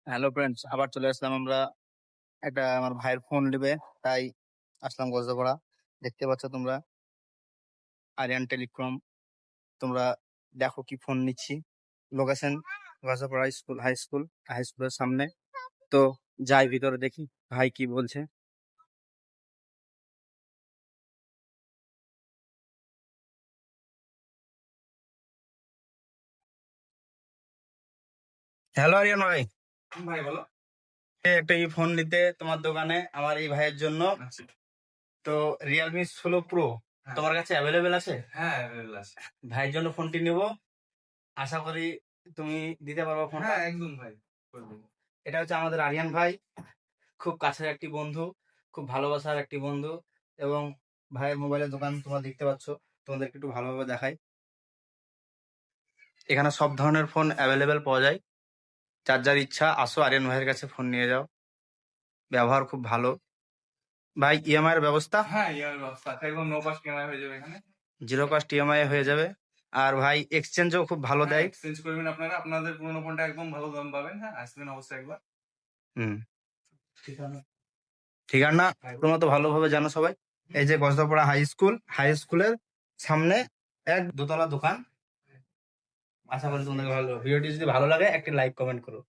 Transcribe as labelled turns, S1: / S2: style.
S1: Hello friends, আবার চলে আসলাম আমরা। একটা আমার ভাইয়ের ফোন নেবে, তাই আসলাম গজরাপাড়া। দেখতে পাচ্ছ তোমরা আরিয়ান টেলিকম। তোমরা দেখো কি ফোন নিচ্ছি। লোকেশন গজরাপাড়া স্কুল, হাই স্কুলের সামনে। তো যাই ভিতরে দেখি ভাই কি বলছে। হ্যালো আরিয়ান ভাই,
S2: ভাই বলো।
S1: একটা এই ফোন নিতে তোমার দোকানে আমার এই ভাইয়ের জন্য।
S2: আচ্ছা।
S1: তো রিয়েলমি 16 প্রো
S2: হ্যাঁ।
S1: তোমার কাছে অ্যাভেলেবেল আছে?
S2: হ্যাঁ, অ্যাভেলেবল আছে।
S1: ভাইয়ের জন্য ফোনটি নেব, আশা করি তুমি দিতে পারবে ফোনটা।
S2: হ্যাঁ, একদম ভাই, করে দেবো।
S1: এটা হচ্ছে আমাদের আরিয়ান ভাই, খুব কাছের একটি বন্ধু, খুব ভালোবাসার একটি বন্ধু। এবং ভাইয়ের মোবাইলের দোকান তোমরা দেখতে পাচ্ছ, তোমাদেরকে একটু ভালোভাবে দেখাই। এখানে সব ধরনের ফোন অ্যাভেলেবেল পাওয়া যায়। যার যার ইচ্ছা আসো আরিয়ান ভাইয়ের কাছে ফোন নিয়ে যাও। ব্যবহার খুব ভালো। ভাই ইএমআই এর ব্যবস্থা?
S2: হ্যাঁ, ইয়ার ব্যবস্থা আছে, একদম নো কস্ট ইএমআই হয়ে যাবে এখানে।
S1: জিরো কস্ট ইএমআই হয়ে যাবে। আর ভাই এক্সচেঞ্জও খুব ভালো
S2: হ্যাঁ,
S1: দেয়।
S2: এক্সচেঞ্জ করবেন আপনারা, আপনাদের পুরোনো ফোনটা একদম ভালো দাম পাবেন। হ্যাঁ, আসবেন অবশ্যই একবার।
S1: হুম, ঠিকানা তোমরা তো ভালোভাবে জানো সবাই। এই যে গজদাপাড়া হাই স্কুলের সামনে এক দোতলা দোকান। আশা করি তোমাদের ভালো ভিডিওটি যদি ভালো লাগে একটি লাইক কমেন্ট করো।